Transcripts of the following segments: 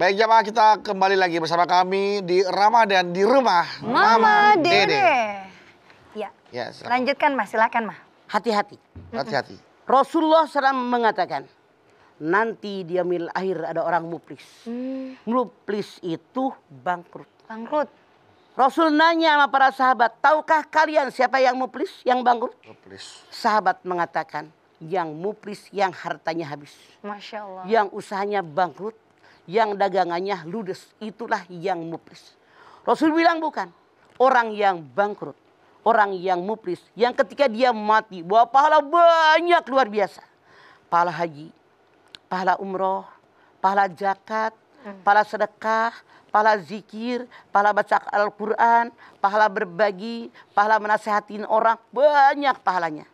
Baik jamaah, kita kembali lagi bersama kami di Ramadan di rumah Mama Dede. Ya, lanjutkan Mas, silakan Mas. Hati-hati. Hati-hati. Rasulullah SAW mengatakan, nanti di yaumil akhir ada orang muflis. Muflis itu bangkrut. Bangkrut. Rasul nanya sama para sahabat, tahukah kalian siapa yang muflis, yang bangkrut? Muflis. Sahabat mengatakan, yang muflis yang hartanya habis. Masya Allah. Yang usahanya bangkrut, yang dagangannya ludes, itulah yang muflis. Rasul bilang bukan. Orang yang bangkrut, orang yang muflis, yang ketika dia mati, bawa pahala banyak luar biasa. Pahala haji, pahala umroh, pahala zakat, pahala sedekah, pahala zikir, pahala baca Al-Quran, pahala berbagi, pahala menasehatin orang, banyak pahalanya.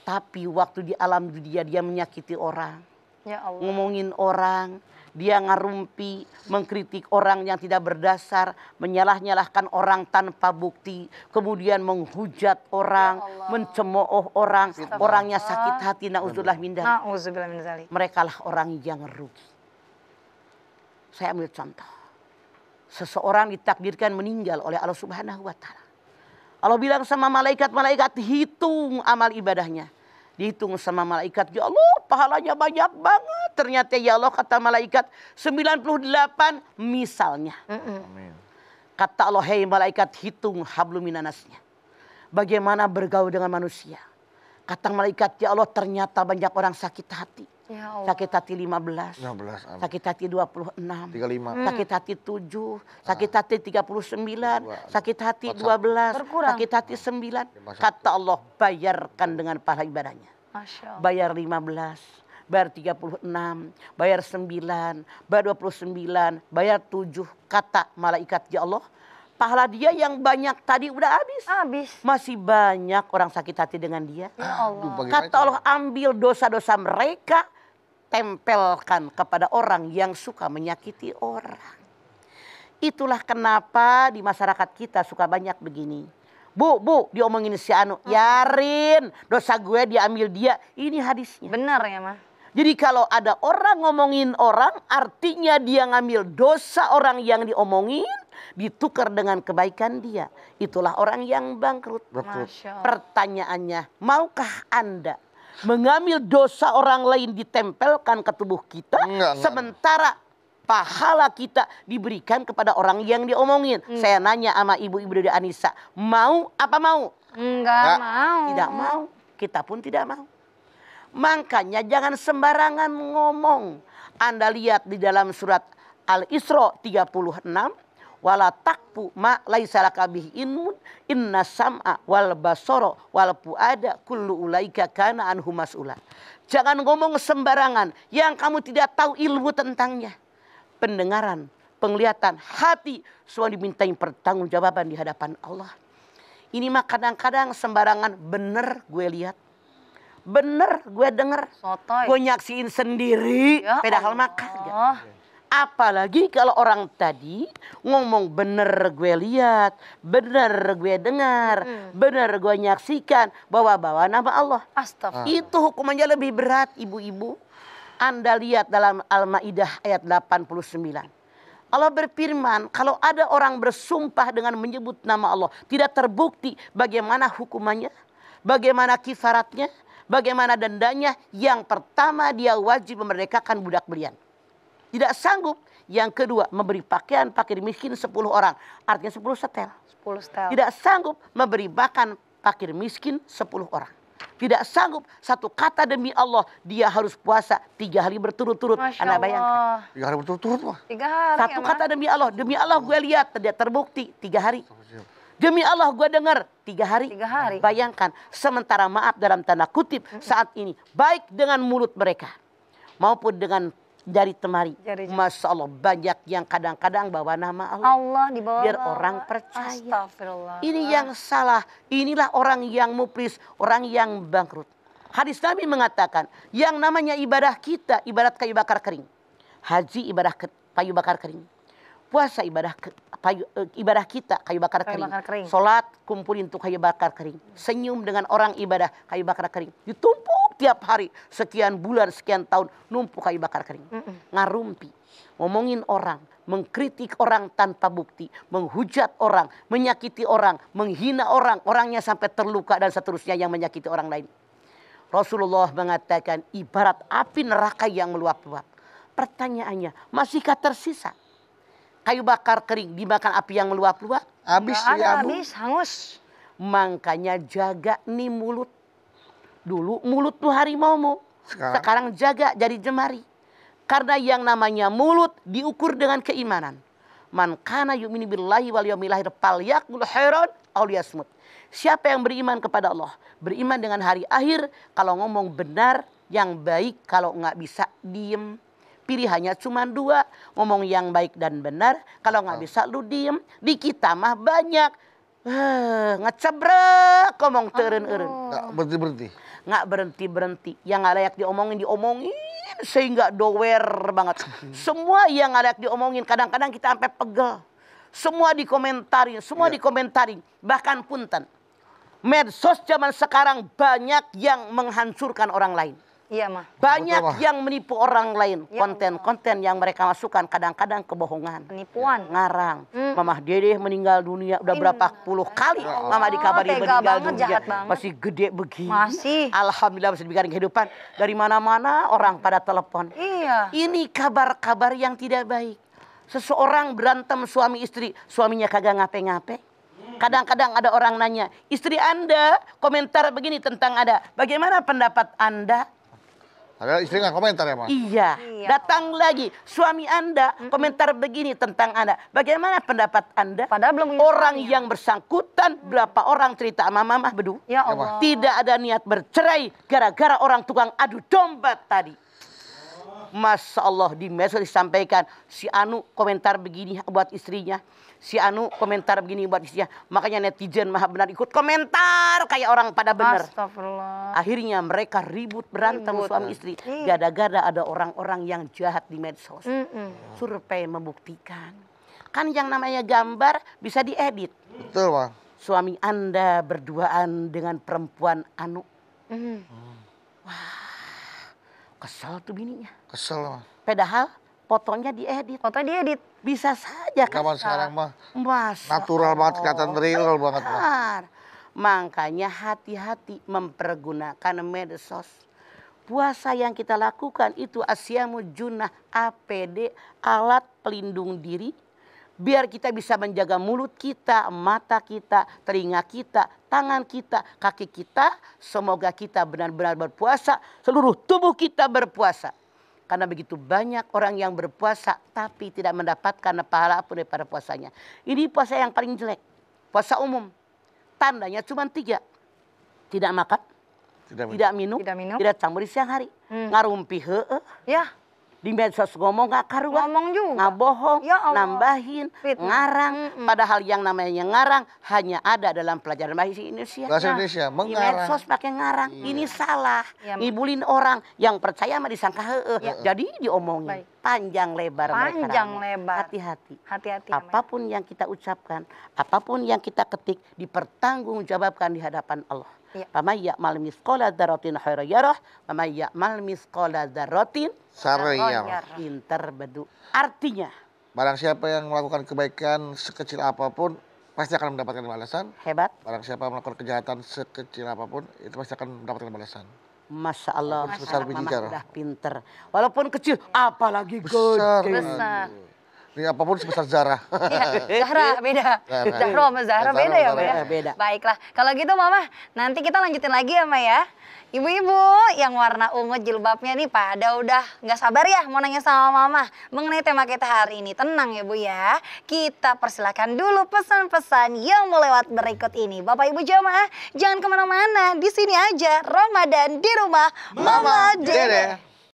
Tapi waktu di alam dunia dia menyakiti orang, Ya Allah. ngomongin orang, dia ngarumpi, mengkritik orang yang tidak berdasar, menyalah-nyalahkan orang tanpa bukti, kemudian menghujat orang, mencemooh orang, orangnya sakit hati, na'udzubillah min dzalik. Na'udzubillah min dzalik. Mereka lah orang yang rugi. Saya ambil contoh. Seseorang ditakdirkan meninggal oleh Allah Subhanahu wa Ta'ala. Allah bilang sama malaikat-malaikat, hitung amal ibadahnya. Dihitung sama malaikat, ya Allah pahalanya banyak banget. Ternyata ya Allah kata malaikat 98 misalnya. Amin. Kata Allah, hei malaikat hitung habluminanasnya. Bagaimana bergaul dengan manusia. Kata malaikat, ya Allah ternyata banyak orang sakit hati. Ya Allah. Sakit hati 15, 16, amin. sakit hati 26, 35. sakit hati 7, sakit hati 39, sakit hati 12, Berkurang. sakit hati 9. Kata Allah, bayarkan dengan pahala ibadahnya. Masya Allah. Bayar 15, bayar 36, bayar 9, bayar 29, bayar 7. Kata malaikat, ya Allah, pahala dia yang banyak tadi udah habis. Habis. Masih banyak orang sakit hati dengan dia. Ya Allah. Kata Allah, ambil dosa-dosa mereka, tempelkan kepada orang yang suka menyakiti orang. Itulah kenapa di masyarakat kita suka banyak begini. Bu, diomongin si Anu, yarin dosa gue diambil dia. Ini hadisnya. Benar ya Mas. Jadi kalau ada orang ngomongin orang, artinya dia ngambil dosa orang yang diomongin, ditukar dengan kebaikan dia. Itulah orang yang bangkrut. Masya Allah. Pertanyaannya, maukah Anda mengambil dosa orang lain ditempelkan ke tubuh kita, Enggak. sementara pahala kita diberikan kepada orang yang diomongin? Saya nanya sama ibu-ibu dari Anissa, mau apa mau? Enggak mau. Tidak mau, kita pun tidak mau. Makanya jangan sembarangan ngomong. Anda lihat di dalam surat Al-Isra 36, wala takfu ma laisa laka bihi ilmun inna sam'a wal basara wal fuada kullu ulaika kana anhu mas'ula. Jangan ngomong sembarangan yang kamu tidak tahu ilmu tentangnya. Pendengaran, penglihatan, hati semua dimintai pertanggungjawaban di hadapan Allah. Ini mah kadang-kadang sembarangan, bener gue lihat, bener gue denger, Sotoy. gue nyaksiin sendiri, Ya padahal mah Allah. kagak. Apalagi kalau orang tadi ngomong bener gue lihat, bener gue dengar, bener gue nyaksikan, bawa-bawa nama Allah. Astagfirullah. Itu hukumannya lebih berat, ibu-ibu. Anda lihat dalam Al-Maidah ayat 89. Allah berfirman, kalau ada orang bersumpah dengan menyebut nama Allah, tidak terbukti bagaimana hukumannya, bagaimana kifaratnya, bagaimana dendanya. Yang pertama, dia wajib memerdekakan budak belian. Tidak sanggup. Yang kedua, memberi pakaian fakir miskin 10 orang. Artinya 10 setel. 10 setel. Tidak sanggup memberi makan fakir miskin 10 orang. Tidak sanggup satu kata demi Allah, dia harus puasa 3 hari berturut-turut. Masya Anda bayangkan. Allah. 3 hari berturut-turut mah. 3 hari Satu ya, kata demi Allah gue lihat, tidak terbukti 3 hari. Demi Allah gue dengar 3 hari. 3 hari. Bayangkan, sementara maaf dalam tanda kutip saat ini, baik dengan mulut mereka maupun dengan jari temari. Masya Allah, banyak yang kadang-kadang bawa nama Allah. Allah di bawah. Biar orang percaya. Astagfirullah. Ini yang salah. Inilah orang yang muflis, orang yang bangkrut. Hadis Nabi mengatakan, yang namanya ibadah kita, ibarat kayu bakar kering. Haji ibadah kayu bakar kering. Puasa ibadah kita kayu bakar kering. Salat kumpulin tuh kayu bakar kering. Senyum dengan orang ibadah kayu bakar kering. Ditumpuk tiap hari, sekian bulan, sekian tahun, numpuk kayu bakar kering. Ngarumpi, ngomongin orang, mengkritik orang tanpa bukti, menghujat orang, menyakiti orang, menghina orang, orangnya sampai terluka dan seterusnya yang menyakiti orang lain. Rasulullah mengatakan ibarat api neraka yang meluap-luap. Pertanyaannya, masihkah tersisa kayu bakar kering dimakan api yang meluap-luap? Habis Nggak ada, ya, Bu. habis, hangus. Makanya jaga nih mulut. Dulu mulut tuh harimaumu. Sekarang jaga jadi jemari. Karena yang namanya mulut diukur dengan keimanan. Man kana yu'minu billahi wal yawmil akhir falyaqul khairan aw liyasmut. Siapa yang beriman kepada Allah, beriman dengan hari akhir, kalau ngomong benar, yang baik, kalau nggak bisa diem. Pilihannya cuma dua, ngomong yang baik dan benar, kalau nggak bisa lu diem. Di kita mah banyak ngecebrek ngomong teureun-eureun. Nggak berhenti-berhenti. Nggak berhenti-berhenti. Yang nggak layak diomongin sehingga dower banget. Semua yang nggak layak diomongin, kadang-kadang kita sampai pegel. Semua dikomentarin, semua dikomentarin. Bahkan punten, medsos zaman sekarang banyak yang menghancurkan orang lain. Iya, mah. Banyak yang menipu orang lain. Ya Konten-konten yang mereka masukkan kadang-kadang kebohongan. Penipuan. Ngarang. Mamah Dedeh meninggal dunia udah berapa puluh kali. Mama dikabari tega meninggal banget, dunia. jahat banget. Masih gede begini. Masih. Alhamdulillah masih diberikan kehidupan. Dari mana-mana orang pada telepon. Iya. Ini kabar-kabar yang tidak baik. Seseorang berantem suami istri. Suaminya kagak ngape-ngape. Kadang-kadang ada orang nanya, istri Anda komentar begini tentang Anda. Bagaimana pendapat Anda? Padahal istri nggak komentar ya, Mas? Iya. Datang lagi, suami Anda komentar begini tentang Anda. Bagaimana pendapat Anda? Padahal belum punya Orang suami, yang bersangkutan, berapa orang cerita sama mamah bedu. Ya Allah. Tidak ada niat bercerai gara-gara orang tukang adu domba tadi. Masya Allah, di medsos disampaikan, si Anu komentar begini buat istrinya. Si Anu komentar begini buat istrinya. Makanya netizen maha benar ikut komentar kayak orang pada benar. Astagfirullah. Akhirnya mereka ribut berantem suami istri. Gara-gara ada orang-orang yang jahat di medsos. Survei membuktikan. Kan yang namanya gambar bisa diedit. Betul, Bang. Suami Anda berduaan dengan perempuan Anu. Kesel tuh bininya. Kesel, Mas. Padahal fotonya diedit. Foto diedit. Bisa saja kan. Zaman sekarang mah Masya natural banget, kelihatan real banget, Bang. benar. Makanya hati-hati mempergunakan medsos. Puasa yang kita lakukan itu asyamu junnah, APD, alat pelindung diri. Biar kita bisa menjaga mulut kita, mata kita, telinga kita, tangan kita, kaki kita. Semoga kita benar-benar berpuasa, seluruh tubuh kita berpuasa. Karena begitu banyak orang yang berpuasa tapi tidak mendapatkan pahala pun daripada puasanya. Ini puasa yang paling jelek. Puasa umum. Tandanya cuma 3. Tidak makan, tidak minum, tidak campur di siang hari. Ngarumpi heeh. Ya. Di medsos ngomong gak karuan. Ngomong juga. Ngabohong, Ya Allah. nambahin, Fitnah. ngarang. Padahal yang namanya ngarang hanya ada dalam pelajaran bahasa Indonesia. Bahasa Indonesia, Di mengarang. medsos pakai ngarang. Ini salah. Ya, Ngibulin orang yang percaya mah disangka heeh. Jadi diomongin. Baik. Panjang lebar mereka. Panjang rame. lebar. Hati-hati. Hati-hati. ya, Mas. Apapun yang kita ucapkan, apapun yang kita ketik dipertanggungjawabkan di hadapan Allah. Iya. Faman ya'mal mithqala dzarratin khairan yarah, faman ya'mal mithqala dzarratin Sariyah. pinter bedu. Artinya Barang siapa yang melakukan kebaikan sekecil apapun, pasti akan mendapatkan balasan. hebat. Barang siapa melakukan kejahatan sekecil apapun, itu pasti akan mendapatkan balasan. Masya Allah, Walaupun sebesar anak biji mama jarak. udah pinter. Walaupun kecil, apalagi Besar. gede. Besar. Ini apapun sebesar zarah. Iya, Zahra beda. Zahro sama Zahra beda ya, Mbak ya? Beda. Baiklah. Kalau gitu Mama, nanti kita lanjutin lagi ya, Mbak ya. Ibu-ibu yang warna ungu jilbabnya nih pada udah nggak sabar ya mau nanya sama Mama mengenai tema kita hari ini. Tenang ya Bu ya. Kita persilakan dulu pesan-pesan yang melewat berikut ini. Bapak Ibu jamaah, jangan kemana-mana. Di sini aja Ramadan di rumah Mama Dede.